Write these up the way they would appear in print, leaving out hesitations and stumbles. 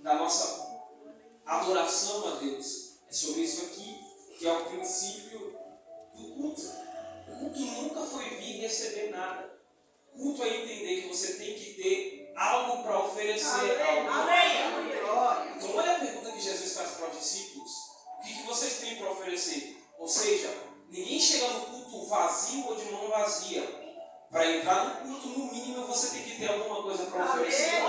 da nossa adoração a Deus. É sobre isso aqui, que é o princípio do culto. O culto nunca foi vir receber nada. O culto é entender que você tem que ter algo para oferecer ao Pai. Então olha a pergunta que Jesus faz para os discípulos. O que vocês têm para oferecer? Ou seja, ninguém chega no culto vazio ou de mão vazia. Para entrar no culto, no mínimo, você tem que ter alguma coisa para oferecer.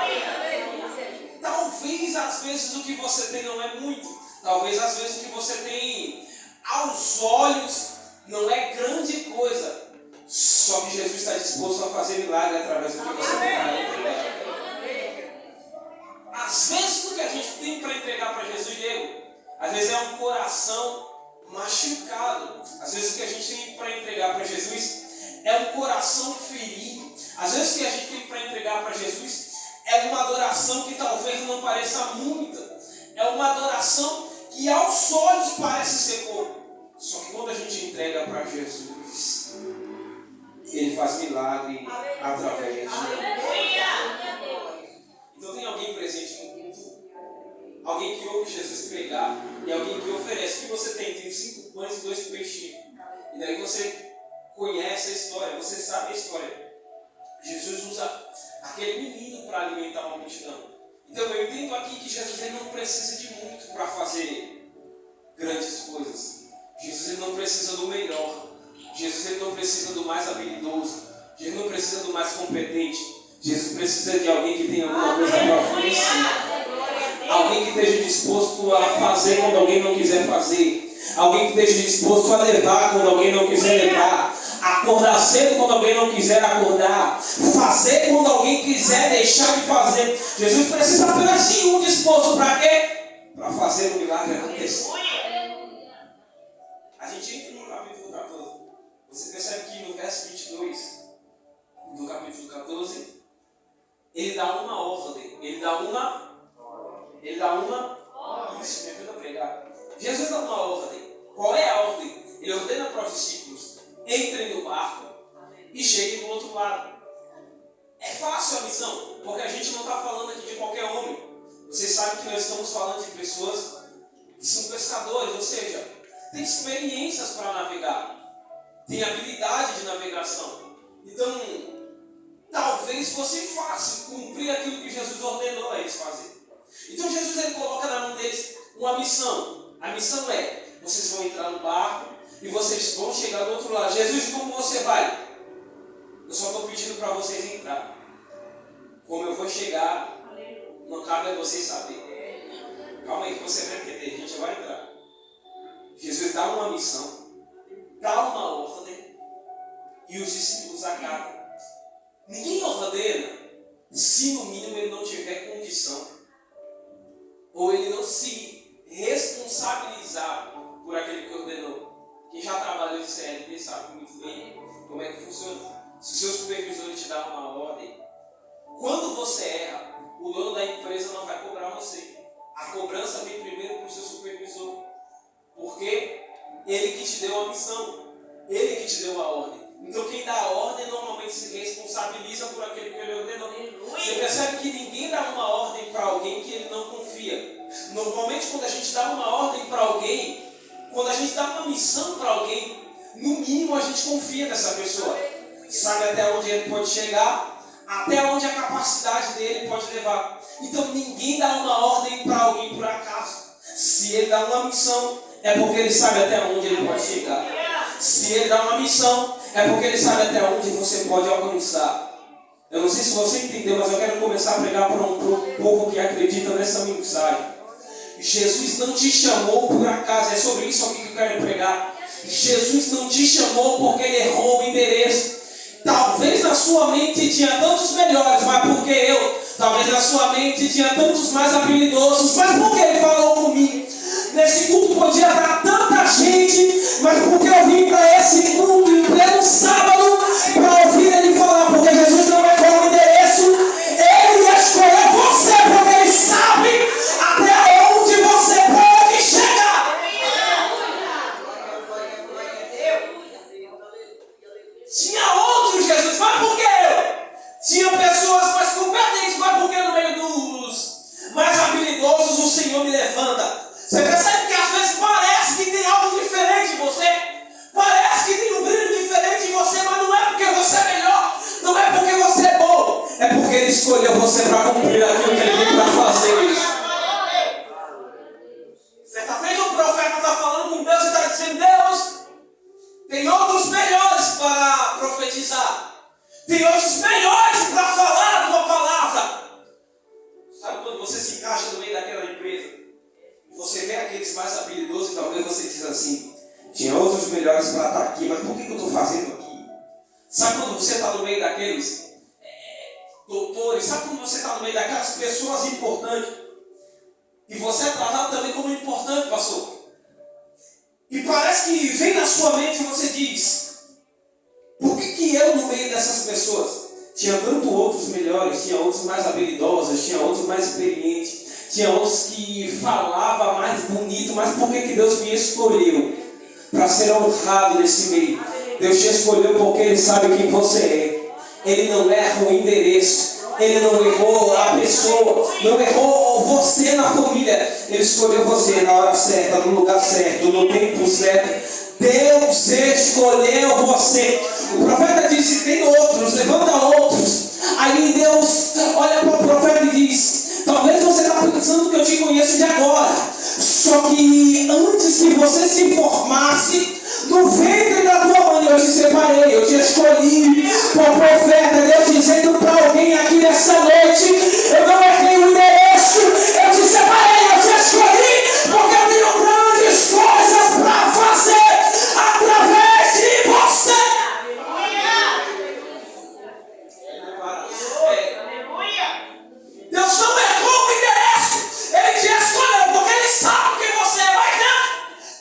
Talvez, às vezes, o que você tem não é muito. Talvez, às vezes, o que você tem, aos olhos, não é grande coisa. Só que Jesus está disposto a fazer milagre através do que você tem para entregar. Às vezes, o que a gente tem para entregar para Jesus, Diego, às vezes é um coração machucado. Às vezes, o que a gente tem para entregar para Jesus é um coração ferido. Às vezes, o que a gente tem para entregar para Jesus é uma adoração que talvez não pareça muita. É uma adoração que aos olhos parece ser pouco. Só que quando a gente entrega para Jesus, Ele faz milagre através de nós. Então tem alguém presente no culto, alguém que ouve Jesus pregar e alguém que oferece. O que você tem? Tem 5 pães e 2 peixinhos. E daí você conhece a história, você sabe a história. Jesus usa aquele menino para alimentar uma multidão. Então eu entendo aqui que Jesus ele não precisa de muito para fazer grandes coisas. Jesus ele não precisa do melhor. Jesus ele não precisa do mais habilidoso. Jesus não precisa do mais competente. Jesus precisa de alguém que tenha alguma coisa para oferecer. Alguém que esteja disposto a fazer quando alguém não quiser fazer. Alguém que esteja disposto a levar quando alguém não quiser levar. Acordar cedo quando alguém não quiser acordar. Fazer quando alguém quiser deixar de fazer. Jesus precisa apenas de um disposto para quê? Para fazer o milagre acontecer. A gente entra no capítulo 14. Você percebe que no verso 22 do capítulo 14 ele dá uma ordem. Ele dá uma. Isso, me ajuda a pregar. Jesus dá uma ordem. Qual é a ordem? Ele ordena para os discípulos: entrem no barco e cheguem do outro lado. É fácil a missão, porque a gente não está falando aqui de qualquer homem. Você sabe que nós estamos falando de pessoas que são pescadores, ou seja, tem experiências para navegar, tem habilidade de navegação. Então, talvez fosse fácil cumprir aquilo que Jesus ordenou a eles fazer. Então Jesus ele coloca na mão deles uma missão. A missão é: vocês vão entrar no barco e vocês vão chegar do outro lado. Jesus, como você vai? Eu só estou pedindo para vocês entrar. Como eu vou chegar, não cabe a vocês saber. Calma aí que você vai entender, a gente vai entrar. Jesus dá uma missão, dá uma ordem e os discípulos acatam. Ninguém ordena se no mínimo ele não tiver condição ou ele não se responsabilizar por aquele que ordenou. Quem já trabalhou em CLT sabe muito bem como é que funciona. Se o seu supervisor te dá uma ordem, quando você erra, o dono da empresa não vai cobrar você. A cobrança vem primeiro para o seu supervisor. Porque ele que te deu a missão, ele que te deu a ordem. Então quem dá a ordem normalmente se responsabiliza por aquele que ele ordenou. Você percebe que ninguém dá uma ordem para alguém que ele não confia. Normalmente quando a gente dá uma ordem para alguém, quando a gente dá uma missão para alguém, no mínimo a gente confia nessa pessoa. Sabe até onde ele pode chegar, até onde a capacidade dele pode levar. Então ninguém dá uma ordem para alguém por acaso. Se ele dá uma missão, é porque ele sabe até onde ele pode chegar. Se ele dá uma missão, é porque ele sabe até onde você pode alcançar. Eu não sei se você entendeu, mas eu quero começar a pregar para um povo que acredita nessa mensagem. Jesus não te chamou por acaso, é sobre isso aqui que eu quero pregar. Jesus não te chamou porque ele errou o endereço. Talvez na sua mente tinha tantos melhores, mas porque eu? Talvez na sua mente tinha tantos mais habilidosos, mas porque ele falou comigo? Nesse culto podia dar tanta gente, mas porque eu vim para esse culto em pleno sábado para ouvir ele falar? Porque Jesus não errou o endereço, ele ia escolher você, porque ele sabe até onde você pode chegar. Tinha outros Jesus, mas por que eu? Tinha pessoas mais competentes, mas por que no meio dos mais habilidosos você para cumprir aquilo que ele veio para fazer. Certa vez o profeta está falando com Deus e está dizendo: Deus, tem outros melhores para profetizar. Tem outros melhores para falar a tua palavra. Sabe quando você se encaixa no meio daquela empresa? Você vê aqueles mais habilidosos e talvez você diz assim: tinha outros melhores para estar aqui, mas por que eu estou fazendo aqui? Sabe quando você está no meio daqueles doutores? Sabe quando você está no meio daquelas pessoas importantes? E você é tratado também como importante, pastor. E parece que vem na sua mente e você diz: por que eu no meio dessas pessoas? Tinha tanto outros melhores, tinha outros mais habilidosos, tinha outros mais experientes, tinha outros que falavam mais bonito, mas por que Deus me escolheu para ser honrado nesse meio? Deus te escolheu porque Ele sabe quem você é. Ele não erra o endereço, Ele não errou a pessoa, não errou você na família. Ele escolheu você na hora certa, no lugar certo, no tempo certo. Deus escolheu você. O profeta disse: tem outros, levanta outros. Aí Deus olha para o profeta e diz: talvez você está pensando que eu te conheço de agora, só que antes que você se formasse no ventre da tua mãe, eu te separei, eu te escolhi. Por profeta, Deus dizendo para alguém aqui nessa noite: eu não errei o endereço, eu te separei, eu te escolhi, porque eu tenho grandes coisas para fazer através de você. Deus não errou o endereço, Ele te escolheu, porque Ele sabe quem você é. Mas não,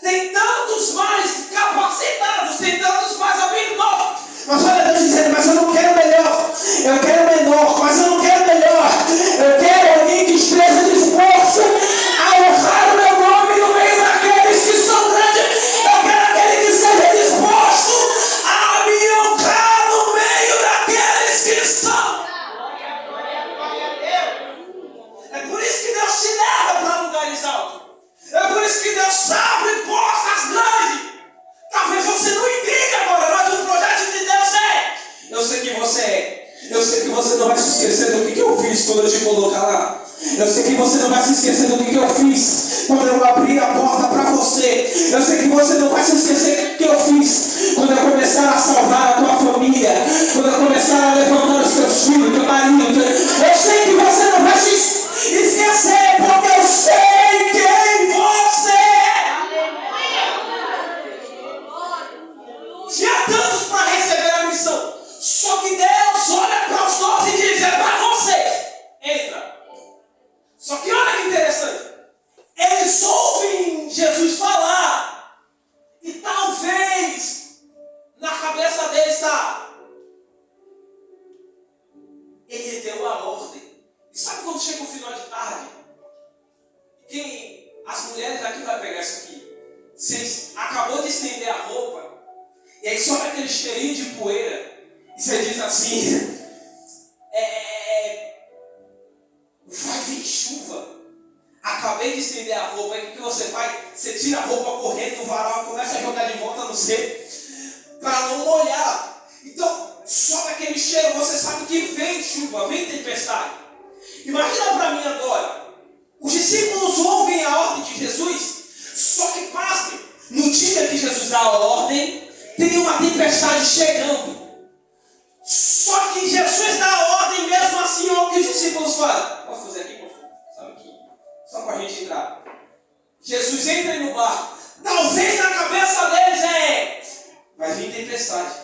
tem tantos mais capacitados, tem tantos mais habilidosos. Mas olha Deus dizendo: mas eu não quero melhor, eu quero menor, mas eu não quero melhor. Eu quero alguém que esteja disposto a honrar o meu nome no meio daqueles que são grandes. Eu quero aquele que seja disposto a me honrar no meio daqueles que são. É por isso que Deus te leva para lugares altos. É por isso que Deus abre portas grandes. Talvez você não entenda agora, mas o projeto de Deus é: eu sei que você é. Eu sei que você não vai se esquecer do que eu fiz quando eu te colocar lá. Eu sei que você não vai se esquecer do que eu fiz quando eu abri a porta para você. Eu sei que você não vai se esquecer do que eu fiz quando eu começar a salvar a tua família, quando eu começar a levantar os teus filhos, teu marido. Eu sei que você não vai se esquecer, porque eu sei quem você é. Tinha tantos para receber a missão, só que Deus olha para os 12 e diz: é para você, entra. Só que olha que interessante, eles ouvem Jesus falar e talvez na cabeça deles está: ele deu a ordem. E sabe quando chega o final de tarde? As mulheres aqui vai pegar isso aqui. Você acabou de estender a roupa e aí sobe aquele cheirinho de poeira e você diz assim: vai vir chuva. Acabei de estender a roupa. Aí o que você faz? Você tira a roupa correndo do varal e começa a jogar de volta no seco para não molhar. Então sobe aquele cheiro, você sabe que vem chuva, vem tempestade. Imagina para mim agora, os discípulos ouvem a ordem de Jesus, só que pasmem, no dia que Jesus dá a ordem, tem uma tempestade chegando. Só que Jesus dá a ordem, mesmo assim, olha o que os discípulos fazem. Posso fazer aqui, por favor? Sabe aqui? Só para a gente entrar. Jesus entra no barco. Talvez na cabeça deles vai vir tempestade.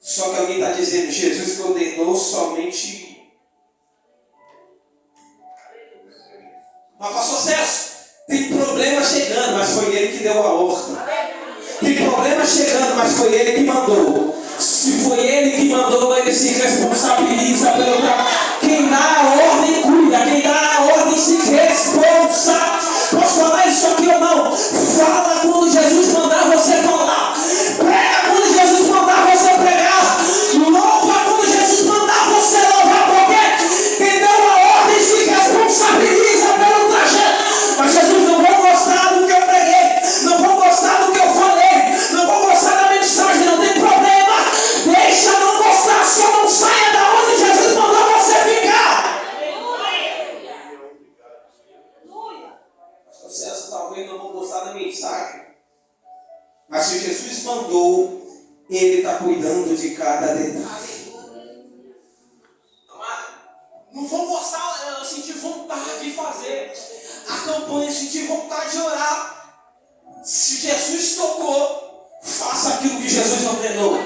Só que alguém está dizendo: Jesus condenou somente. Mas pastor Celso, tem problema chegando, mas foi ele que deu a ordem. Tem problema chegando, mas foi ele que mandou. Se foi ele que mandou, ele se responsabiliza pelo trabalho. Quem dá a ordem cuida, quem dá a ordem se responsa. Posso falar isso aqui ou não? Fala quando Jesus mandar você falar. Prega quando Jesus mandar você pregar. Louva quando Jesus mandar você louvar. Porque quem dá a ordem se responsabiliza pelo trajeto. Mas Jesus, não vou gostar do que eu preguei, não vou gostar do que eu falei, não vou gostar da mensagem, não tem problema. Deixa não gostar, só não saia da onde Jesus mandou mensagem. Mas se Jesus mandou, Ele está cuidando de cada detalhe. Não vou gostar, eu senti vontade de fazer a campanha, senti vontade de orar. Se Jesus tocou, faça aquilo que Jesus ordenou.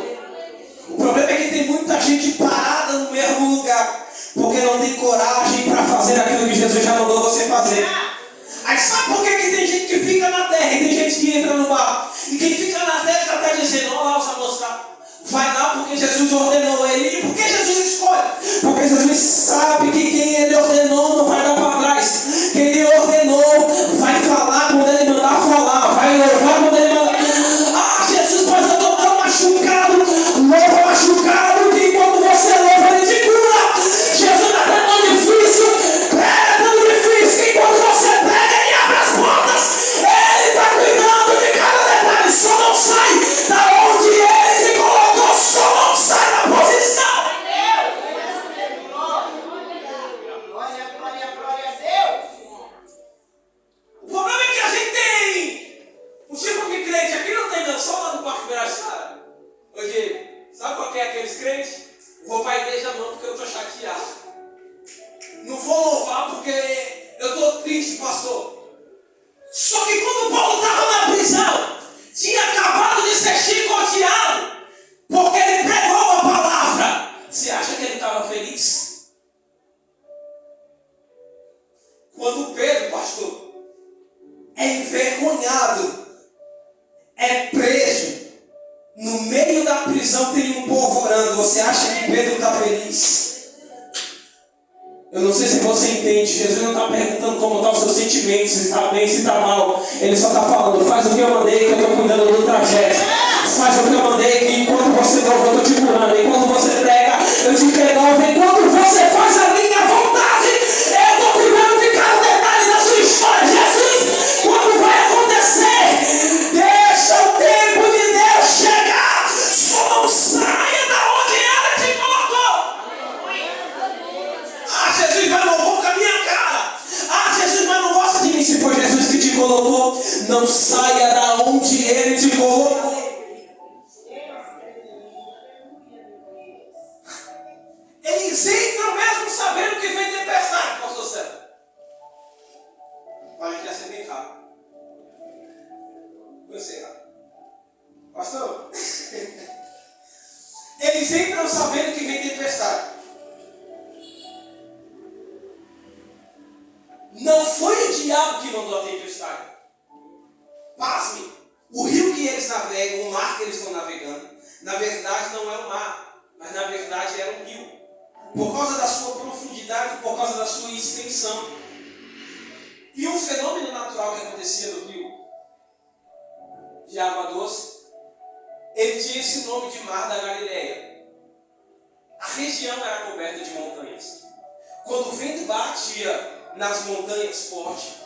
O problema é que tem muita gente parada no mesmo lugar, porque não tem coragem para fazer aquilo que Jesus já mandou você fazer. Aí sabe por que tem gente que fica na terra e tem gente que entra no barco? E quem fica na terra está dizendo, olha lá os amostrar. Vai lá porque Jesus ordenou ele. E por que Jesus escolhe? Porque Jesus sabe que quem ele ordenou não vai dar para trás. Quem ele ordenou vai falar quando ele mandar falar. Vai louvar quando ele mandar. Ah, Jesus, mas eu estou tão machucado. Louva machucado que quando você louva ele te cura. Jesus não é tão difícil. Prega tão difícil que quando você prega ele abre as portas. Ele está cuidando de cada detalhe. Só não sai da onde ele te colocou. Só não sai da posição. Glória a Deus. O problema é que a gente tem um tipo de crente aqui, não tem danção lá no Parque Biraçara. Hoje, sabe qual que é aqueles crentes? Vou para a igreja não porque eu estou chateado. Não vou louvar porque eu estou triste, pastor. Só que quando Paulo estava na prisão, tinha acabado de ser chicoteado, porque ele pregou a palavra. Você acha que ele estava feliz? Quando Pedro, pastor, é envergonhado, é preso, no meio da prisão tem um povo orando, você acha que Pedro está feliz? Eu não sei se você entende, Jesus não está perguntando como estão os seus sentimentos, se está bem, se está mal. Ele só está falando, faz o que eu mandei, que eu estou cuidando do trajeto. Faz o que eu mandei, que enquanto você louva, eu estou te curando. Enquanto você prega, eu te renovo. Enquanto você faz a minha vontade, eu estou cuidando de cada detalhe da sua história. Jesus, quando vai acontecer? Deixa o tempo de Deus chegar. Só não saia da onde ela te colocou. Ah, Jesus, mas não vou com a minha cara. Ah, Jesus, mas não gosta de mim. Se foi Jesus que te colocou, não saia da onde ele te colocou. Eles entram mesmo sabendo que vem tempestade, pastor Sérgio. A gente ia ser bem rápido. Vou encerrar. Pastor, eles entram sabendo que vem tempestade. Não foi o diabo que mandou a tempestade. Pasme, o rio que eles navegam, o mar que eles estão navegando, na verdade não é o mar, mas na verdade era um rio. Por causa da sua profundidade, por causa da sua extensão. E um fenômeno natural que acontecia no rio de água doce, ele tinha esse nome de Mar da Galileia. A região era coberta de montanhas. Quando o vento batia nas montanhas forte,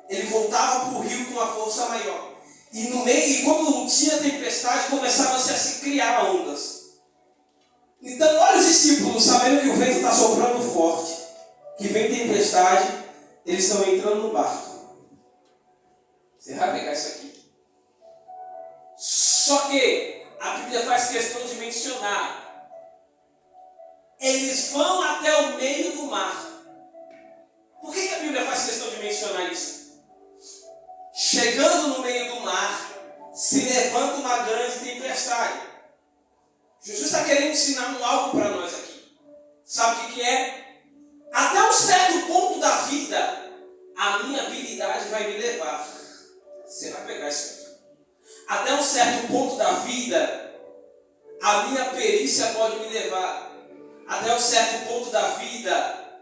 ele voltava para o rio com uma força maior. E no meio, e quando tinha tempestade, começava-se a se criar ondas. Então, olha os discípulos, sabendo que o vento está soprando forte, que vem tempestade, eles estão entrando no barco. Você vai pegar isso aqui. Só que a Bíblia faz questão de mencionar. Eles vão até o meio do mar. Por que a Bíblia faz questão de mencionar isso? Chegando no meio do mar, se levanta uma grande tempestade. Jesus está querendo ensinar algo para nós aqui. Sabe o que é? Até um certo ponto da vida, a minha habilidade vai me levar. Você vai pegar isso aqui. Até um certo ponto da vida, a minha perícia pode me levar. Até um certo ponto da vida,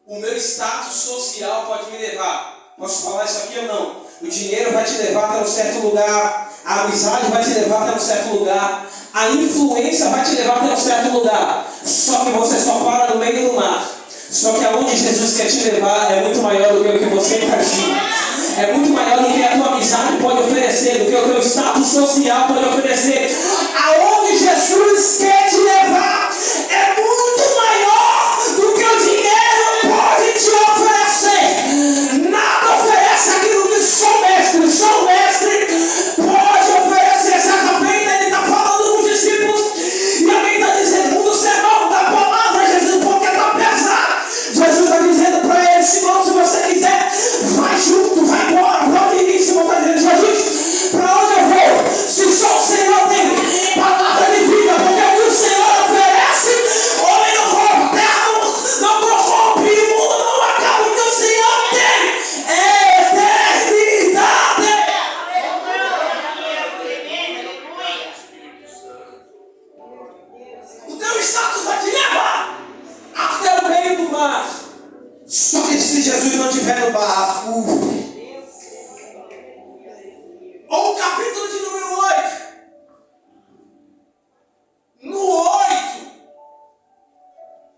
o meu status social pode me levar. Posso falar isso aqui ou não? O dinheiro vai te levar até um certo lugar. A amizade vai te levar até um certo lugar. A influência vai te levar até um certo lugar. Só que você só para no meio do mar. Só que aonde Jesus quer te levar é muito maior do que o que você imagina. É muito maior do que a tua amizade pode oferecer, do que o teu status social pode oferecer. Aonde Jesus quer te levar é muito maior do que o dinheiro pode te oferecer. Nada oferece aquilo que só o mestre estiver no barco, ou o capítulo de número 8. No 8,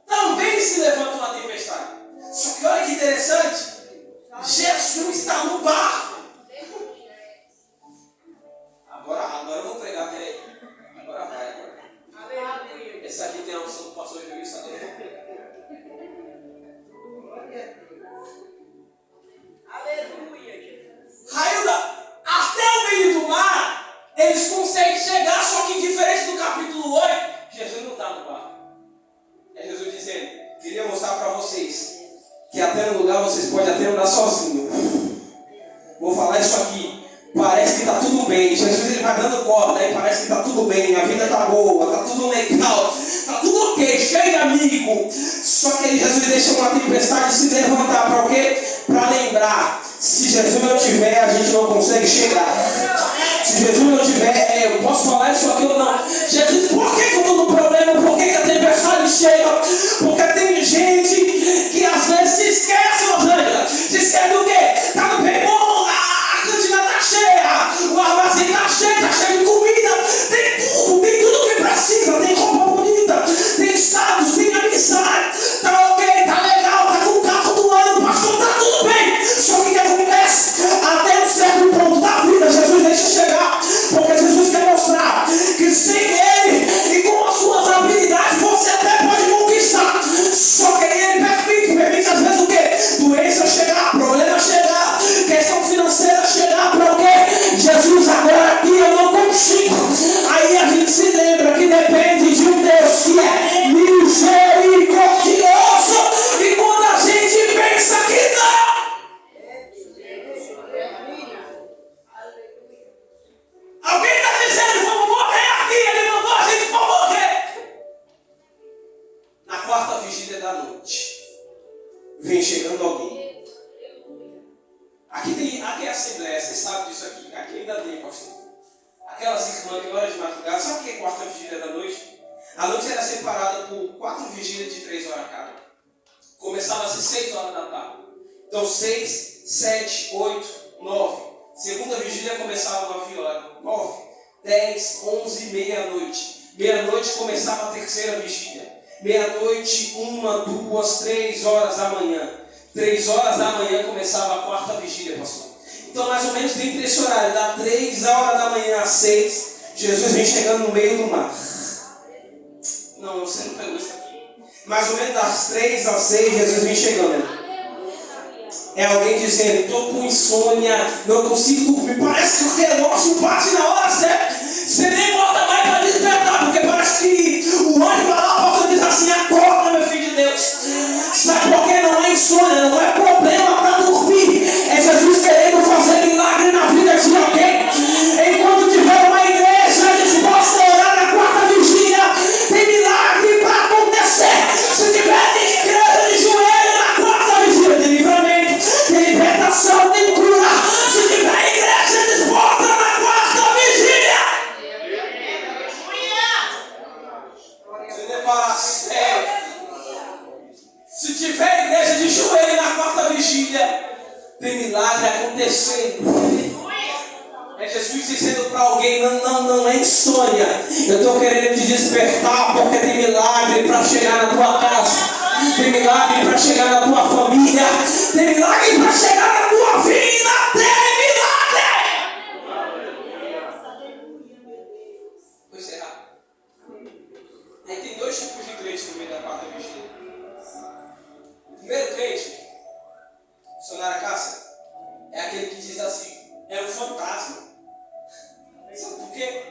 também se levanta uma tempestade. Só que olha que interessante. Jesus está no barco. Agora eu vou pregar, peraí. Agora vai, agora. Esse aqui tem a unção do pastor Juiz, sabe? Aleluia, Jesus. Railda, até o meio do mar, eles conseguem chegar, só que diferente do capítulo 8, Jesus não está no barco. É Jesus dizendo, queria mostrar para vocês que até no lugar vocês podem até andar sozinho. Vou falar isso aqui. Parece que está tudo bem. Jesus ele vai dando corda, aí parece que está tudo bem, a vida está boa, está tudo legal, está tudo ok, cheio de amigo. Só que aí Jesus deixa uma tempestade se levantar para o quê? Para lembrar, se Jesus não tiver, a gente não consegue chegar. Se Jesus não tiver, eu posso falar isso aqui ou não. Jesus, por que eu estou no problema? Por que a tempestade chega? Porque tem gente que às vezes se esquece, Rosângela. Se esquece do quê? Está no bem bom, a cantina está cheia, o armazém está cheio de comida, tem tudo que precisa, tem roupa bonita, tem status, tem amizade, está ok, está legal, está com o carro do ano, pastor, está tudo bem. Só que o que acontece? Até um certo ponto da vida, Jesus deixa chegar, porque Jesus quer mostrar que sem Ele e com as suas habilidades você até pode conquistar. Só que Ele permite às vezes o quê? Doença chegar, problema chegar, questão financeira chegar, para o quê? Jesus, agora aqui eu não consigo. Aí a gente se lembra que depende de um Deus que é misericordioso. E quando a gente pensa que não, alguém está dizendo, vamos morrer aqui, ele mandou a gente para morrer. Na quarta vigília da noite, vem chegando alguém. Aqui é a Assembleia, vocês sabem disso aqui. Aqui ainda tem, pastor. Aquelas irmãs que horas de madrugada, sabe o que é quarta vigília da noite? A noite era separada por 4 vigílias de 3 horas cada. Começava às 6 horas da tarde. Então 6, 7, 8, 9. Segunda vigília começava às 9 horas. 9, 10, 11, meia-noite. Meia-noite começava a terceira vigília. Meia-noite, 1, 2, 3 horas da manhã. 3 horas da manhã começava a quarta vigília, pastor. Então mais ou menos dentro desse horário, da 3 horas da manhã às 6, Jesus vem chegando no meio do mar. Não, você não pegou isso aqui. Mais ou menos das 3 às 6, Jesus vem chegando. É alguém dizendo, estou com insônia, não consigo dormir. Parece que o relógio bate na hora certa. Você nem volta mais para despertar, porque parece que o anjo vai lá, o pastor diz assim, acorda, meu filho de Deus. Sabe por que não é insônia? Não é problema para dormir. É Jesus querendo fazer milagre na vida de alguém. Enquanto tiver uma igreja disposta a orar na quarta vigília, tem milagre para acontecer. Se tiver igreja de joelho na quarta vigília, tem livramento, tem libertação, tem cura. Se tiver igreja disposta na quarta vigília, se tiver igreja de joelho na quarta vigília, tem milagre acontecendo. É Jesus dizendo para alguém, não é insônia. Eu estou querendo te despertar porque tem milagre para chegar na tua casa. Tem milagre para chegar na tua família. Tem milagre para chegar na tua vida. Tem milagre! Vou encerrar. Aí tem 2 tipos de crente no meio da quarta vigília. O primeiro crente, missionário Cássia, é aquele que diz assim, é um fantasma. Sabe por quê?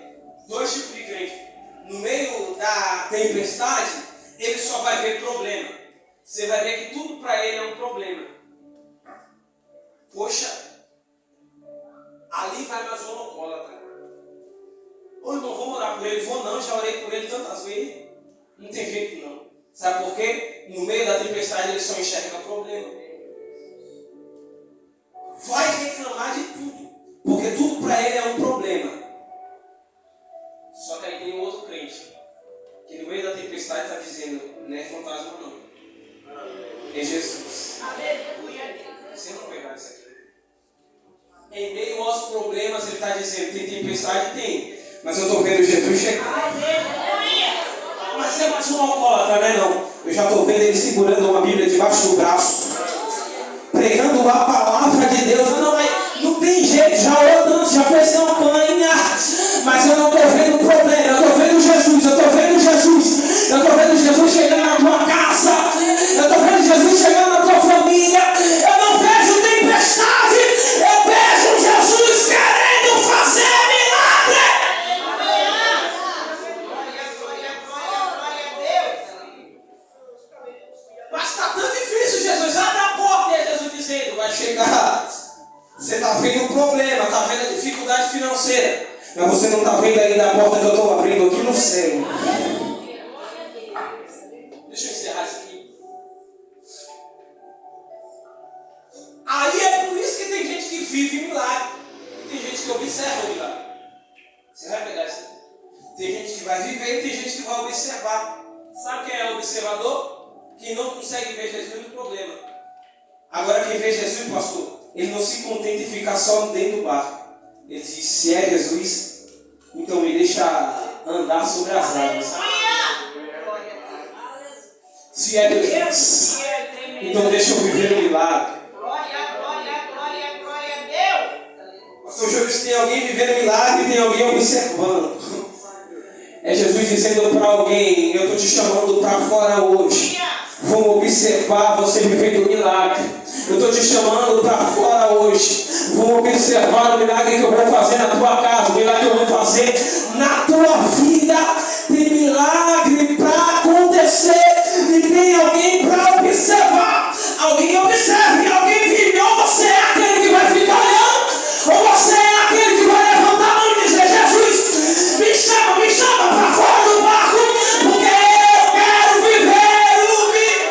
2 tipos de crente. No meio da tempestade, ele só vai ver problema. Você vai ver que tudo para ele é um problema. Poxa, ali vai mais um alcoólatra. Ou eu não vou orar por ele, vou não, já orei por ele tantas vezes. Não tem jeito não. Sabe por quê? No meio da tempestade ele só enxerga problema. Vai reclamar de tudo, porque tudo para ele é um problema. Só que aí tem um outro crente, que no meio da tempestade está dizendo, não é fantasma não. É Jesus. Aleluia. Você não Em meio aos problemas, ele está dizendo, tem tempestade? Tem. Mas eu estou vendo Jesus chegar. Mas é mais um alcoólatra, né? Não. Eu já estou vendo ele segurando uma Bíblia debaixo do braço, pregando a palavra de Deus. Não tem jeito, já orando, já fez campanha, mas eu não estou vendo problema. Eu estou vendo Jesus, eu estou vendo Jesus. Eu estou vendo Jesus chegando na tua casa. Eu estou vendo Jesus chegando na tua família. Eu não vejo tempestade. Eu vejo Jesus querendo fazer milagre. Mas está tão difícil, Jesus. Abre a porta, e é Jesus dizendo, vai chegar. Você está vendo o problema, está vendo a dificuldade financeira, mas você não está vendo ainda a porta que eu estou abrindo aqui no céu. Deixa eu encerrar isso aqui. Aí é por isso que tem gente que vive milagre, e tem gente que observa o milagre. Você vai pegar isso aqui. Tem gente que vai viver e tem gente que vai observar. Sabe quem é o observador? Quem não consegue ver Jesus no problema. Agora quem vê Jesus, pastor, ele não se contenta em ficar só dentro do barco. Ele diz, se é Jesus, então me deixa andar sobre as águas. Se é Jesus, então deixa eu viver o milagre. Pastor Júlio, se tem alguém vivendo milagre, tem alguém observando. É Jesus dizendo para alguém, eu estou te chamando para fora hoje. Vamos observar você vivendo o milagre. Eu estou te chamando para fora hoje. Vamos observar o milagre que eu vou fazer na tua casa, o milagre que eu vou fazer na tua vida. Tem milagre para acontecer e tem alguém para observar. Alguém observe, alguém vive. Ou você é aquele que vai ficar olhando, ou você é aquele que vai levantar a mão e dizer, Jesus, me chama para fora do barco, porque eu quero viver o milagre.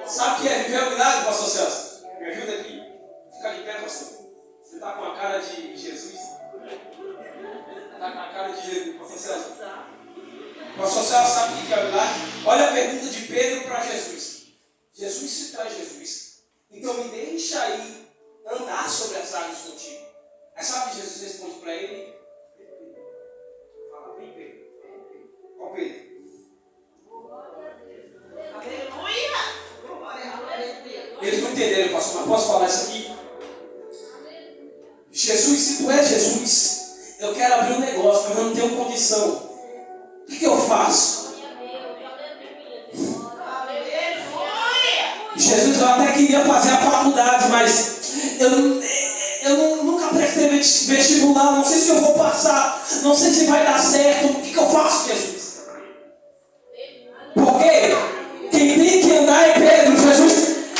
Sabe o que é viver o milagre, pastor Celso? Me ajuda aqui. Fica de pé, pastor. Você está com a cara de Jesus? Está com a cara de Jesus, pastor Celso. Pastor Celso sabe o que é o milagre? Olha a pergunta de Pedro para Jesus. Jesus, se tu és Jesus, então me deixa aí andar sobre as águas contigo. Aí sabe o que Jesus responde para ele? Fala, vem Pedro. Ó Pedro. Eles não entenderam, pastor, mas posso falar isso aqui? Jesus, se tu és Jesus, eu quero abrir um negócio, mas eu não tenho condição. O que eu faço? Jesus, eu até queria fazer a faculdade, mas eu nunca prestei vestibular, não sei se eu vou passar, não sei se vai dar certo. O que eu faço, Jesus? Por quê? Quem tem que andar é Pedro.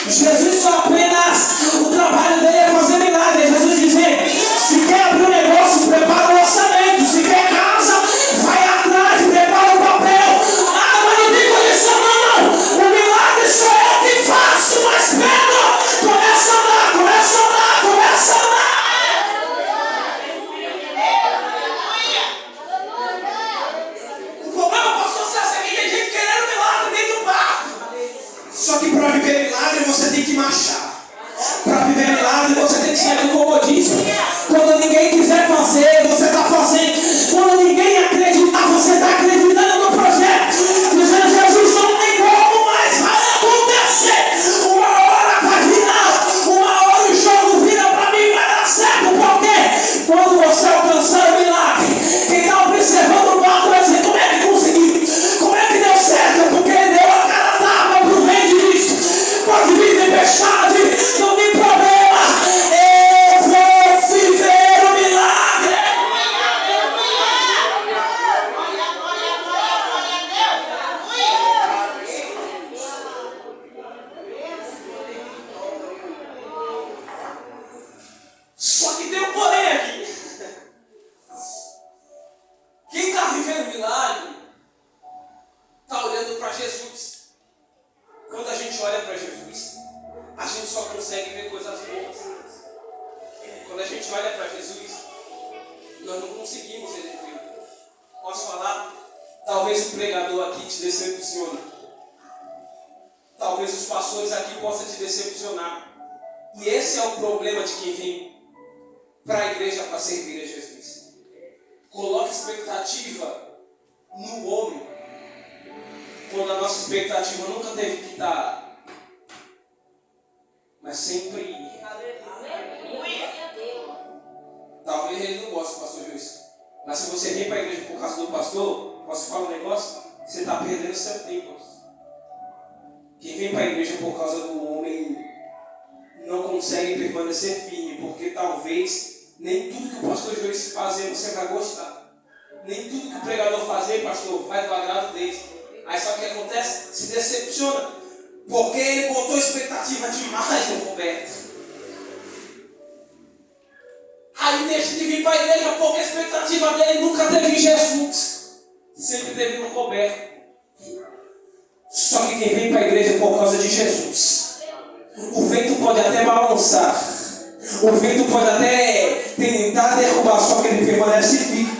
Jesus só apenas, o trabalho dele é fazer milagre. Jesus dizendo, se quer abrir um negócio, prepara o orçamento. Se quer casa, vai atrás, prepara o papel. Ah, mas não tem condição não. O milagre só eu que faço, mas Pedro, começa a andar. O problema, pastor Celso, é que tem gente querendo milagre dentro do barco. Só que para viver milagre você tem que marchar. Para viver milagre você tem que sair do comodismo. Quando ninguém quiser fazer, você está fazendo. Quando ninguém acreditar, você está acreditando no projeto. Dizendo, Jesus, não tem como, mas vai acontecer. Uma hora vai virar. Uma hora o jogo vira para mim, vai dar certo. Por quê? Quando você alcançar o milagre, quem está observando o barco vai dizer, como é que conseguiu? Como é que deu certo? Porque ele deu a cara d'água para o vento e disse, pode vir tempestade, não tem problema. Eu vou viver o milagre. Só que tem um porém aqui. Quem está vivendo milagre está olhando para Jesus. Quando a gente olha para Jesus, a gente só consegue ver coisas boas. Quando a gente olha para Jesus, nós não conseguimos ver defeito. Posso falar? Talvez o pregador aqui te decepcione. Talvez Talvez os pastores aqui possam te decepcionar. E esse é o problema de quem vem para a igreja para servir a Jesus. Coloca expectativa no homem, quando a nossa expectativa nunca teve que estar, mas sempre. Talvez ele não goste do pastor Joyce, mas se você vem para a igreja por causa do pastor, posso falar um negócio? Você está perdendo seu tempo. Quem vem para a igreja por causa do homem não consegue permanecer firme, porque talvez nem tudo que o pastor Joyce fazer você vai gostar. Nem tudo que o pregador fazer, pastor, vai do agrado dele. Aí sabe o que acontece? Se decepciona, porque ele botou expectativa demais no Roberto. Aí deixa de vir para a igreja porque a expectativa dele nunca teve em Jesus, sempre teve no Roberto. Só que quem vem para a igreja por causa de Jesus, o vento pode até balançar, o vento pode até tentar derrubar, só que ele permanece firme.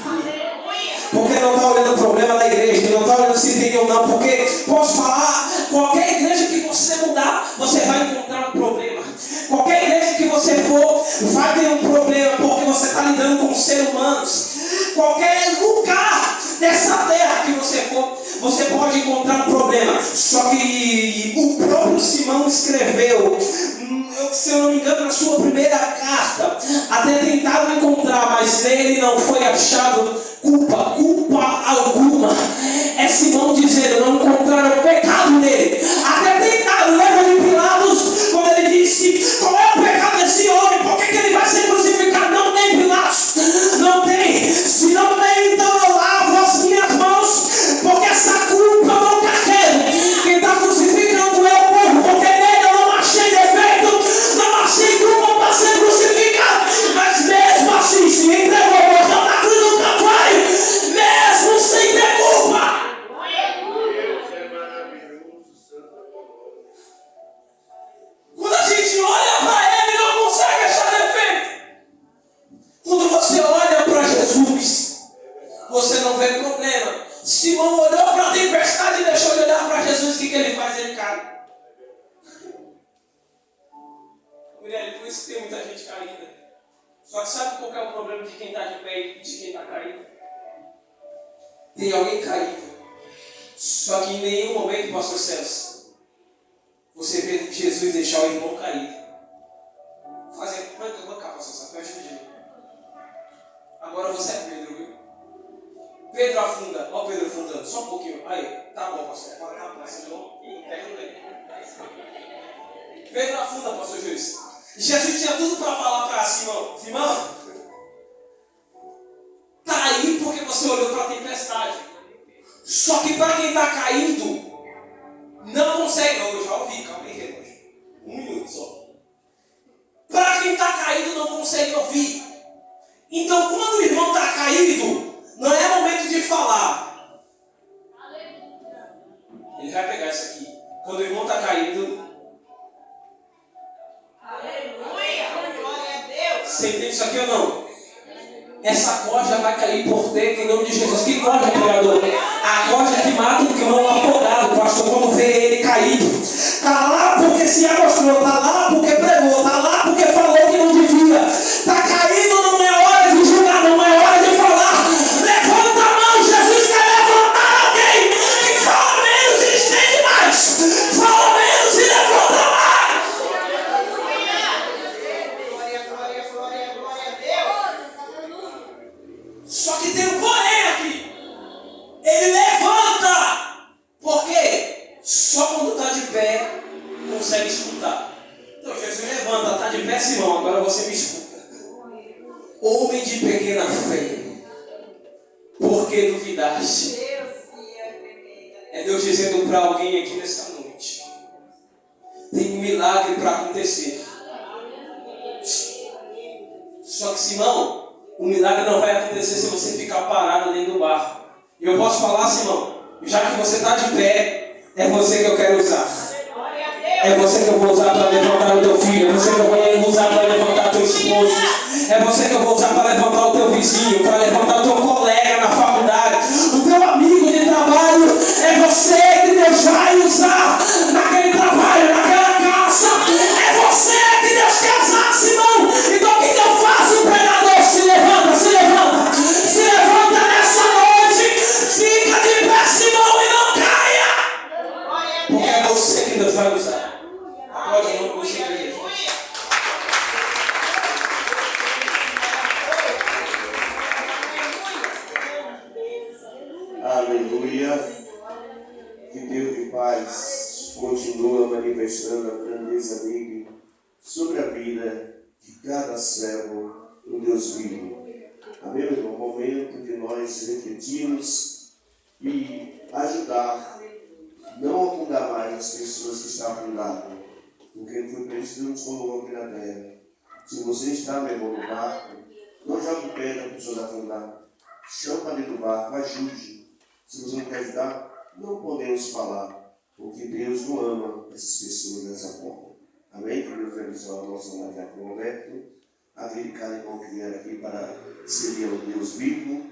Porque não está olhando o problema da igreja, não está olhando se tem ou não. Porque posso falar, qualquer igreja que você mudar, você vai encontrar um problema. Qualquer igreja que você for, vai ter um problema, porque você está lidando com seres humanos. Qualquer lugar dessa terra que você for, você pode encontrar um problema. Só que o próprio Simão escreveu, se eu não me engano, na sua primeira carta, até tentaram encontrar, mas nele não foi achado culpa alguma. É Simão dizendo, não encontraram pecado nele. Até tentaram, lembra de Pilatos, quando ele disse, qual é o pecado desse homem? Por que ele vai ser crucificado? Não tem, Pilatos, não tem. Se não tem, então eu lavo as minhas mãos, porque essa culpa eu não carrego. Quem está crucificando é o povo, porque nele eu não achei defeito, não achei culpa para ser crucificado. Mas mesmo assim, se entregou, morreu na cruz do Calvário, mesmo sem ter culpa. Quando a gente olha para ele, não consegue achar defeito. Quando você olha para Jesus, você não vê problema. Simão olhou para a tempestade e deixou de olhar para Jesus. O que ele faz? Ele cai. Mulher, por isso que tem muita gente caída. Só que sabe qual é o problema de quem está de pé e de quem está caído? Tem alguém caído. Só que em nenhum momento, pastor Celso, você vê Jesus deixar o irmão caído. Fazer, manca, pastor Celso, me ajude. Agora você é Pedro, viu? Pedro afunda. Olha o Pedro afundando. Só um pouquinho. Aí, tá bom, pastor. Tá bom, senão pega no meio. Pedro afunda, pastor Juiz. Jesus tinha tudo para falar para Simão. Simão, tá aí porque você olhou para a tempestade. Só que para quem está caído, não consegue. Não, eu já ouvi, calma aí, relógio. 1 minuto só. Para quem está caído, não consegue ouvir. Então, quando o irmão está caído, não é momento de falar. Ele vai pegar isso aqui. Quando o irmão está caído. Aleluia! Glória a Deus! Você entende isso aqui ou não? Essa corda vai cair por dentro em nome de Jesus. Que corda, pregador? A corda que mata o cão afogado, pastor, quando vê ele caído. Está lá porque se amostrou, está lá porque pregou, está lá porque falou que não devia. Está caído, não é hora de julgar, não é hora de falar. Levanta a mão, Jesus quer levantar alguém que fala menos e estende mais. Fala menos e levanta mais. Glória a Deus! Só que tem um porém aqui. Ele levanta. Por quê? Só quando está de pé consegue escutar. Então Jesus levanta, está de pé, Simão, agora você me escuta. Homem de pequena fé, por que duvidaste? É Deus dizendo para alguém aqui nessa noite: tem um milagre para acontecer. Só que, Simão, o milagre não vai acontecer se você ficar parado dentro do barco. E eu posso falar, Simão, já que você está de pé, é você que eu quero usar. É você que eu vou usar para levantar o teu filho. É você que eu vou usar para levantar teu esposo. É você que eu vou usar para levantar o teu vizinho, para levantar o teu colega na faculdade, o teu amigo de trabalho. É você que Deus vai usar naquele trabalho. vai usar. Aplaude em nome do Senhor Jesus. Aleluia. Que Deus de paz continua manifestando a grandeza dele sobre a vida de cada servo do Deus vivo. Amém, meu irmão? Momento de nós refletirmos e ajudar, não afundar mais as pessoas que estão afundadas, porque foi por isso que nos colocou aqui na terra. Se você está, meu irmão, no barco, não jogue pedra para a pessoa afundar. Chama para dentro do barco, ajude. Se você não quer ajudar, não podemos falar, porque Deus não ama essas pessoas dessa forma. Amém? Que Deus abençoe a nossa Maria Roberto, aquele cara irmão que vier aqui para servir ao Deus vivo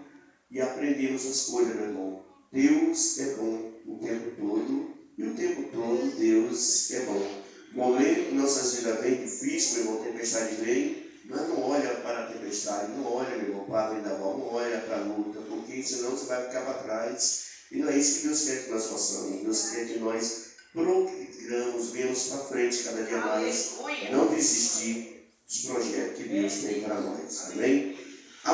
e aprendermos as coisas, meu irmão. Deus é bom o tempo todo, e o tempo todo Deus é bom. Momento que nossas vidas vem difícil, meu irmão, tempestade vem, mas não olha para a tempestade, não olha, meu irmão, para a vendaval, não olha para a luta, porque senão você vai ficar para trás. E não é isso que Deus quer que nós façamos. Deus quer que nós programos, venhamos para frente cada dia mais, não desistir dos projetos que Deus tem para nós. Amém?